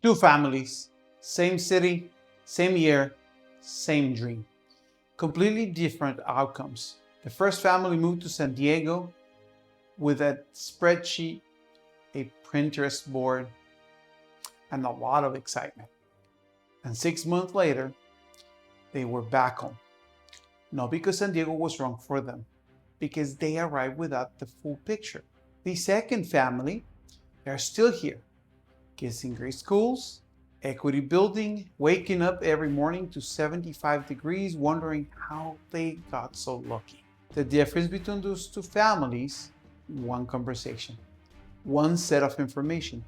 Two families, same city, same year, same dream. Completely different outcomes. The first family moved to San Diego with a spreadsheet, a Pinterest board, and a lot of excitement. And 6 months later, they were back home. Not because San Diego was wrong for them, because they arrived without the full picture. The second family, they're still here. Kids in great schools, equity building, waking up every morning to 75 degrees, wondering how they got so lucky. The difference between those two families, one conversation, one set of information,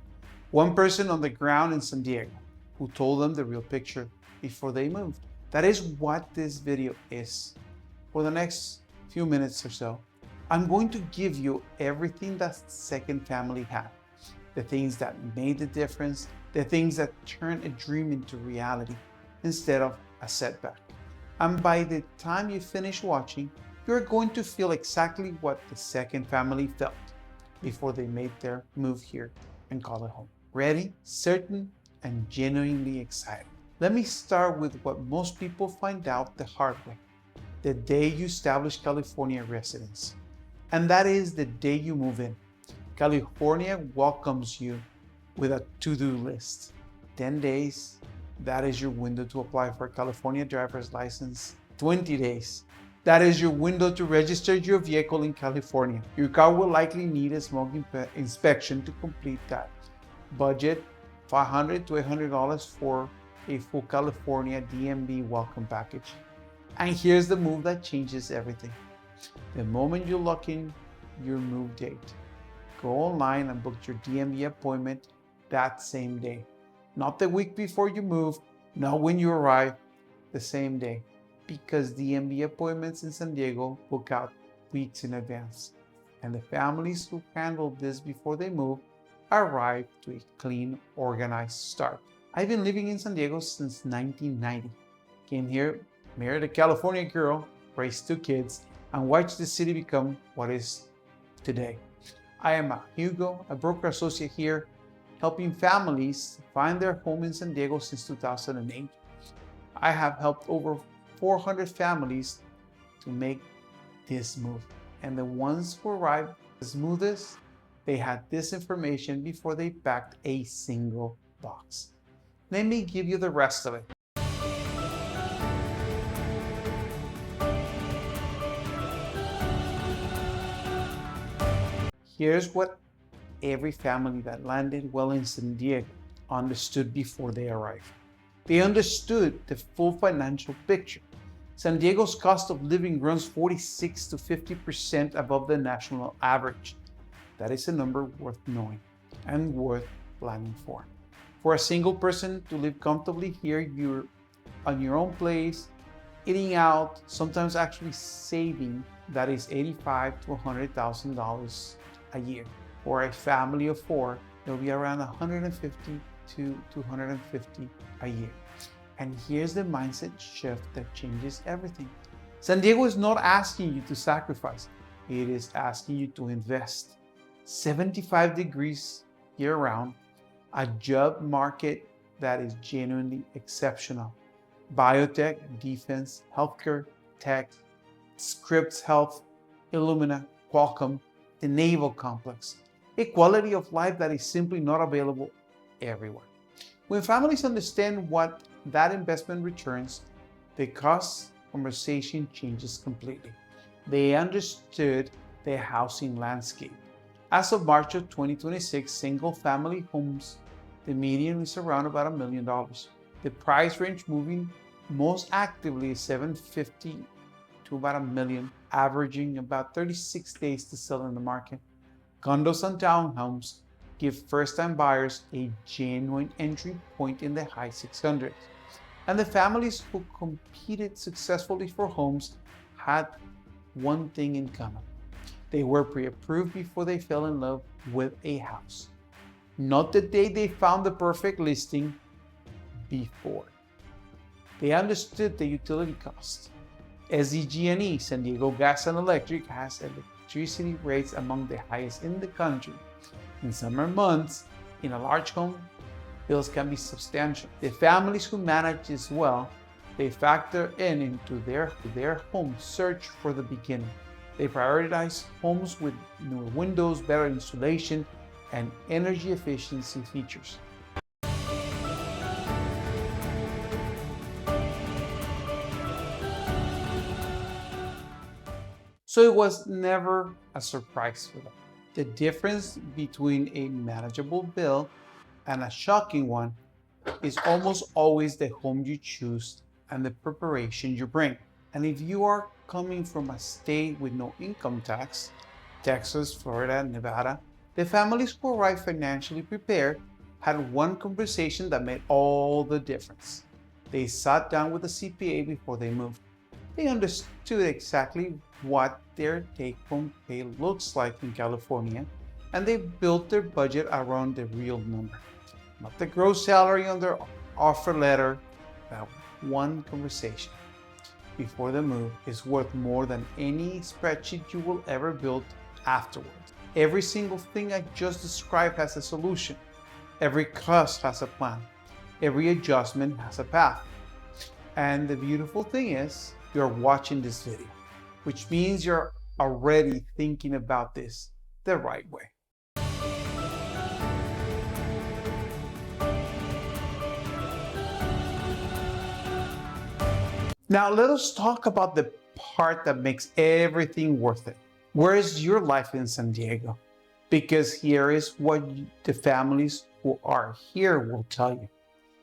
one person on the ground in San Diego who told them the real picture before they moved. That is what this video is. For the next few minutes or so, I'm going to give you everything that second family had. The things that made the difference, the things that turned a dream into reality instead of a setback. And by the time you finish watching, you're going to feel exactly what the second family felt before they made their move here and call it home. Ready, certain, and genuinely excited. Let me start with what most people find out the hard way, the day you establish California residence. And that is the day you move in. California welcomes you with a to-do list. 10 days, that is your window to apply for a California driver's license. 20 days, that is your window to register your vehicle in California. Your car will likely need a smoke inspection to complete that. Budget $500 to $800 for a full California DMV welcome package. And here's the move that changes everything. The moment you lock in your move date, go online and book your DMV appointment that same day. Not the week before you move, not when you arrive, the same day. Because DMV appointments in San Diego book out weeks in advance. And the families who handled this before they move arrive to a clean, organized start. I've been living in San Diego since 1990. Came here, married a California girl, raised 2 kids, and watched the city become what it is today. I am Hugo, a broker associate here, helping families find their home in San Diego since 2008. I have helped over 400 families to make this move. And the ones who arrived the smoothest, they had this information before they packed a single box. Let me give you the rest of it. Here's what every family that landed well in San Diego understood before they arrived. They understood the full financial picture. San Diego's cost of living runs 46 to 50% above the national average. That is a number worth knowing and worth planning for. For a single person to live comfortably here, you're on your own place, eating out, sometimes actually saving, that is $85,000 to $100,000 a year. For a family of 4, it'll be around $150,000 to $250,000 a year. And here's the mindset shift that changes everything. San Diego is not asking you to sacrifice, it is asking you to invest. 75 degrees year-round, a job market that is genuinely exceptional. Biotech, defense, healthcare, tech, Scripps Health, Illumina, Qualcomm, the Naval Complex. A quality of life that is simply not available everywhere. When families understand what that investment returns, the cost conversation changes completely. They understood the housing landscape. As of March of 2026, single-family homes, the median is around about $1 million. The price range moving most actively is $750,000 to about $1 million, averaging about 36 days to sell in the market. Condos and townhomes give first-time buyers a genuine entry point in the high 600s. And the families who competed successfully for homes had one thing in common. They were pre-approved before they fell in love with a house. Not the day they found the perfect listing, before. They understood the utility cost. SDGE, San Diego Gas and Electric, has electricity rates among the highest in the country. In summer months, in a large home, bills can be substantial. The families who manage this well, they factor into their home search for the beginning. They prioritize homes with newer windows, better insulation, and energy efficiency features. So it was never a surprise for them. The difference between a manageable bill and a shocking one is almost always the home you choose and the preparation you bring. And if you are coming from a state with no income tax, Texas, Florida, Nevada, the families who arrived financially prepared had one conversation that made all the difference. They sat down with a CPA before they moved. They understood exactly what their take-home pay looks like in California, and they built their budget around the real number, not the gross salary on their offer letter. That one conversation before the move is worth more than any spreadsheet you will ever build afterwards. Every single thing I just described has a solution. Every cost has a plan. Every adjustment has a path. And the beautiful thing is, you're watching this video, which means you're already thinking about this the right way. Now let us talk about the part that makes everything worth it. Where is your life in San Diego? Because here is what the families who are here will tell you.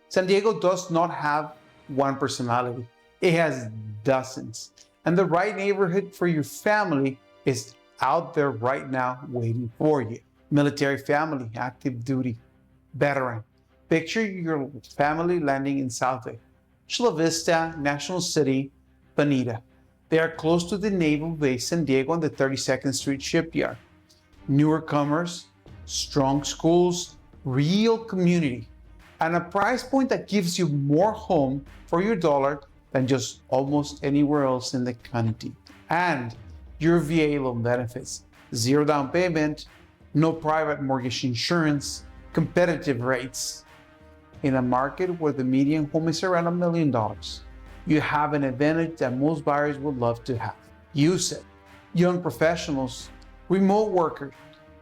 San Diego does not have one personality. It has dozens. And the right neighborhood for your family is out there right now waiting for you. Military family, active duty, veteran. Picture your family landing in South Bay, Chula Vista, National City, Bonita. They are close to the Naval Base San Diego and the 32nd Street Shipyard. Newer comers, strong schools, real community, and a price point that gives you more home for your dollar than just almost anywhere else in the county. And your VA loan benefits, zero down payment, no private mortgage insurance, competitive rates. In a market where the median home is around $1 million, you have an advantage that most buyers would love to have. Use it. Young professionals, remote workers.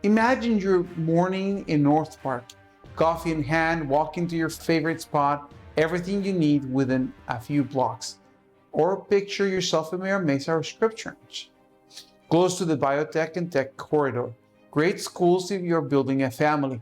Imagine your morning in North Park, coffee in hand, walking to your favorite spot, everything you need within a few blocks. Or picture yourself in Mira Mesa or Scripture, close to the biotech and tech corridor. Great schools if you're building a family,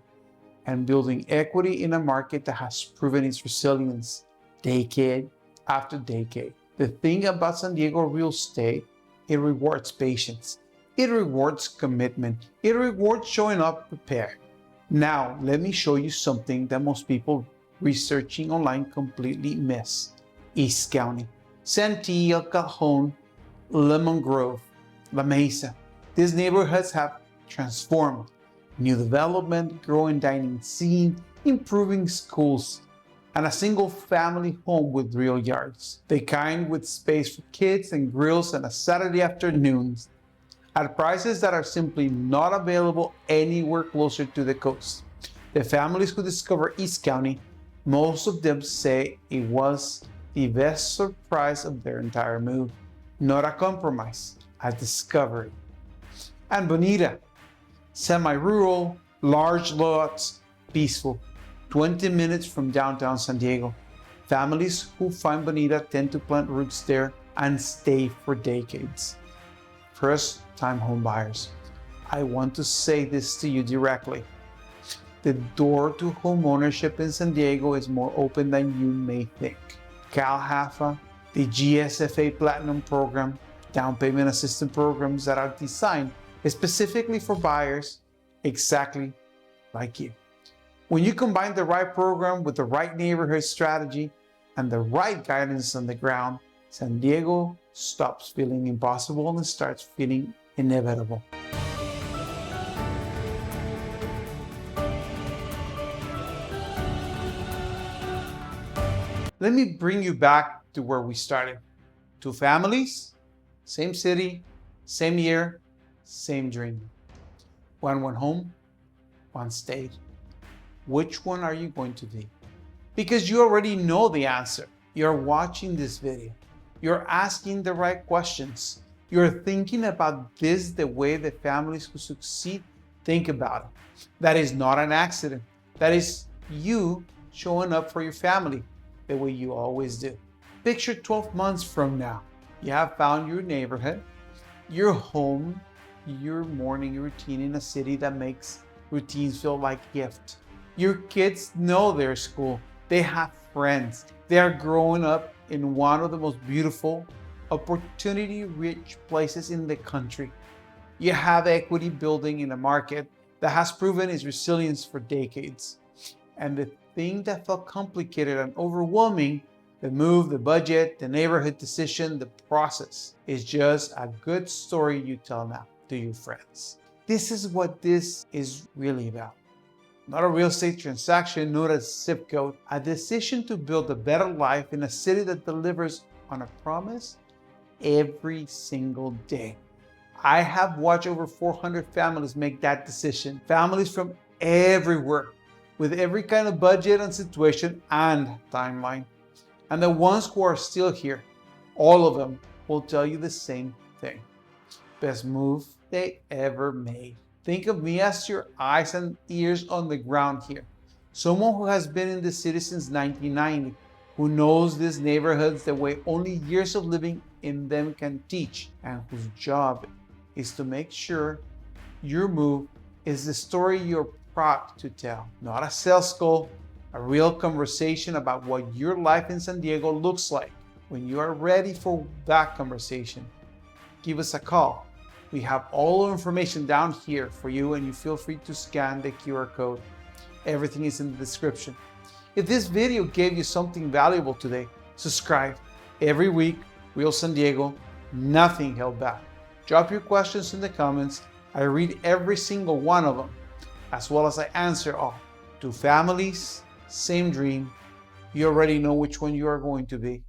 and building equity in a market that has proven its resilience decade after decade. The thing about San Diego real estate, it rewards patience. It rewards commitment. It rewards showing up prepared. Now, let me show you something that most people researching online completely miss. East County, Santee, El Cajon, Lemon Grove, La Mesa. These neighborhoods have transformed. New development, growing dining scene, improving schools, and a single family home with real yards. The kind with space for kids and grills on a Saturday afternoons at prices that are simply not available anywhere closer to the coast. The families who discover East County, most of them say it was the best surprise of their entire move. Not a compromise, a discovery. And Bonita, semi-rural, large lots, peaceful, 20 minutes from downtown San Diego. Families who find Bonita tend to plant roots there and stay for decades. First-time home buyers, I want to say this to you directly. The door to home ownership in San Diego is more open than you may think. CalHAFA, the GSFA Platinum Program, down payment assistance programs that are designed specifically for buyers exactly like you. When you combine the right program with the right neighborhood strategy and the right guidance on the ground, San Diego stops feeling impossible and starts feeling inevitable. Let me bring you back to where we started. Two families, same city, same year, same dream. One went home, one stayed. which one are you going to be? Because you already know the answer. You're watching this video. You're asking the right questions. You're thinking about this the way the families who succeed think about it. That is not an accident. That is you showing up for your family the way you always do. Picture 12 months from now. You have found your neighborhood, your home, your morning routine in a city that makes routines feel like a gift. Your kids know their school. They have friends. They are growing up in one of the most beautiful, opportunity-rich places in the country. You have equity building in a market that has proven its resilience for decades. And the thing that felt complicated and overwhelming, the move, the budget, the neighborhood decision, the process, is just a good story you tell now to your friends. This is what this is really about. Not a real estate transaction, not a zip code, a decision to build a better life in a city that delivers on a promise every single day. I have watched over 400 families make that decision. Families from everywhere, with every kind of budget and situation and timeline. And the ones who are still here, all of them will tell you the same thing. Best move they ever made. Think of me as your eyes and ears on the ground here. Someone who has been in the city since 1990, who knows these neighborhoods the way only years of living in them can teach, and whose job is to make sure your move is the story you're proud to tell. Not a sales call, a real conversation about what your life in San Diego looks like. When you are ready for that conversation, give us a call. We have all the information down here for you, and you feel free to scan the QR code. Everything is in the description. If this video gave you something valuable today, subscribe. Every week, Real San Diego, nothing held back. Drop your questions in the comments. I read every single one of them, as well as I answer all. Two families, same dream. You already know which one you are going to be.